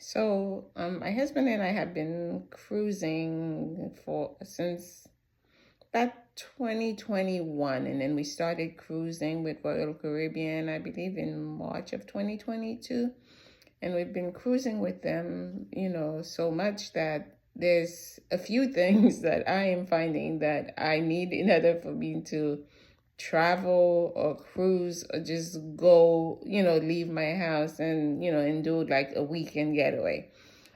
My husband and I have been cruising for since about 2021, and then we started cruising with Royal Caribbean, I believe, in March of 2022. And we've been cruising with them, so much that there's a few things that I am finding that I need in order for me to travel or cruise or just go, leave my house and do like a weekend getaway.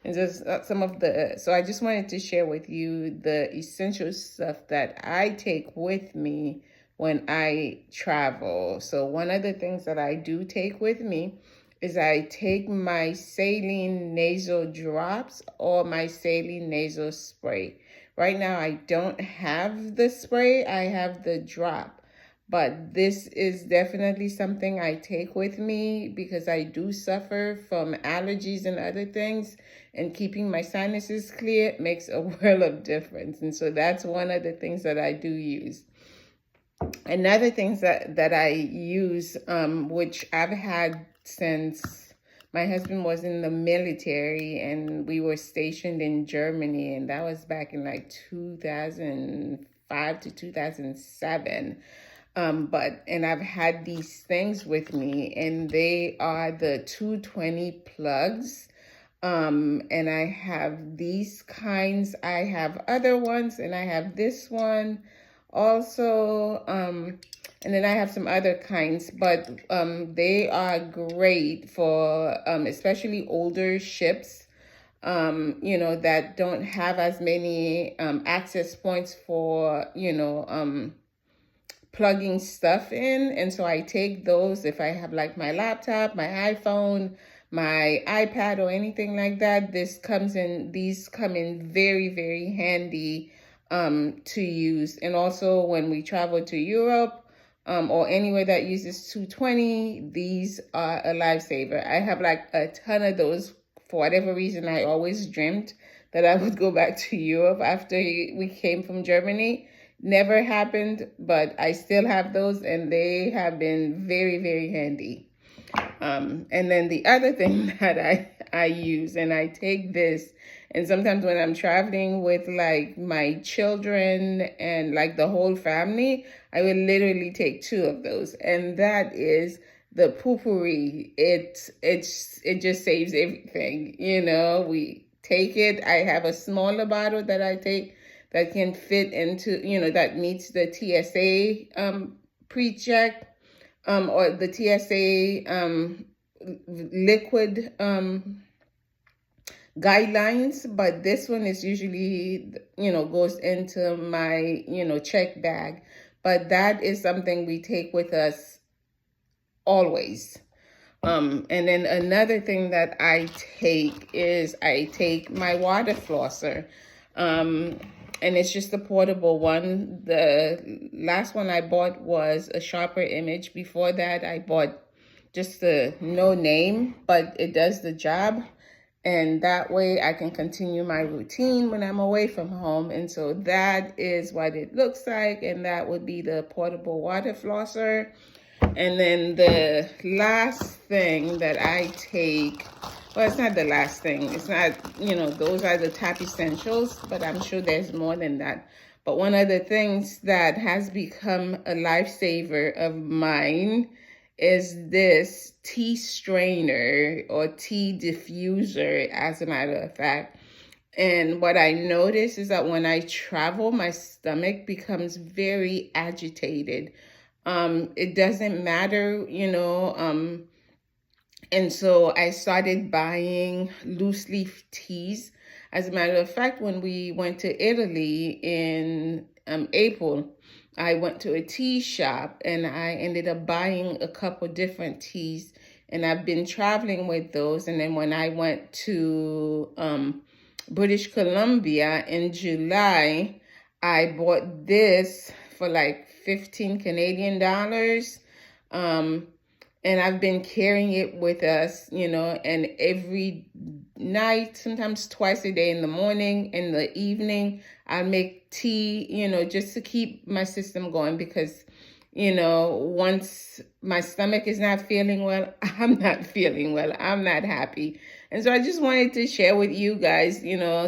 And just so I just wanted to share with you the essential stuff that I take with me when I travel. So one of the things that I do take with me is I take my saline nasal drops or my saline nasal spray. Right now, I don't have the spray, I have the drop. But this is definitely something I take with me because I do suffer from allergies and other things, and keeping my sinuses clear makes a world of difference. And so that's one of the things that I do use. Another things that I use, which I've had since my husband was in the military and we were stationed in Germany, and that was back in like 2005 to 2007. And I've had these things with me, and they are the 220 plugs. And I have these kinds. I have other ones, and I have this one also. And then I have some other kinds, but they are great for especially older ships, that don't have as many access points for, plugging stuff in. And so I take those if I have like my laptop, my iPhone, my iPad, or anything like that. These come in very, very handy to use. And also when we travel to Europe or anywhere that uses 220, these are a lifesaver. I have like a ton of those. For whatever reason, I always dreamt that I would go back to Europe after we came from Germany. Never happened, but I still have those, and they have been very, very handy. And then the other thing that I use, and I take this, and sometimes when I'm traveling with like my children and like the whole family, I will literally take two of those, and that is the poopery. It just saves everything. We take it. I have a smaller bottle that I take that can fit into, that meets the TSA pre-check or the TSA liquid guidelines. But this one is usually, goes into my, check bag. But that is something we take with us always. And then another thing that I take is I take my water flosser. And it's just a portable one. The last one I bought was a Sharper Image. Before that, I bought just the no name, but it does the job. And that way I can continue my routine when I'm away from home. And so that is what it looks like. And that would be the portable water flosser. And then the last thing that I take, well, it's not the last thing. It's not, those are the top essentials, but I'm sure there's more than that. But one of the things that has become a lifesaver of mine is this tea strainer or tea diffuser, as a matter of fact. And what I notice is that when I travel, my stomach becomes very agitated. It doesn't matter, and so I started buying loose leaf teas. As a matter of fact, when we went to Italy in April, I went to a tea shop and I ended up buying a couple different teas. And I've been traveling with those. And then when I went to British Columbia in July, I bought this for like 15 Canadian dollars. And I've been carrying it with us, and every night, sometimes twice a day, in the morning, in the evening, I make tea, just to keep my system going, because, once my stomach is not feeling well, I'm not feeling well. I'm not happy. And so I just wanted to share with you guys,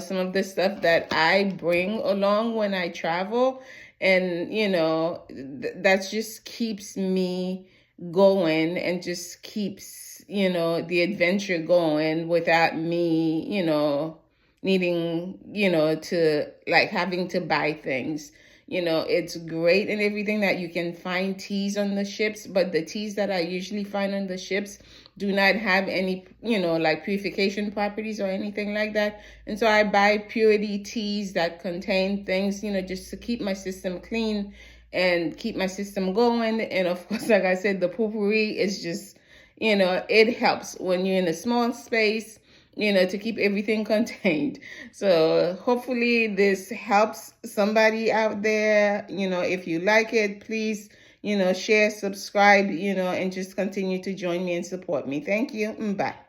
some of the stuff that I bring along when I travel. And, that just keeps me going and just keeps, the adventure going without me, needing, to like having to buy things. It's great and everything that you can find teas on the ships, but the teas that I usually find on the ships do not have any, like purification properties or anything like that. And so I buy purity teas that contain things, just to keep my system clean and keep my system going. And of course, like I said, the potpourri is just, it helps when you're in a small space, to keep everything contained. So hopefully this helps somebody out there. If you like it, please, share, subscribe, and just continue to join me and support me. Thank you. Bye.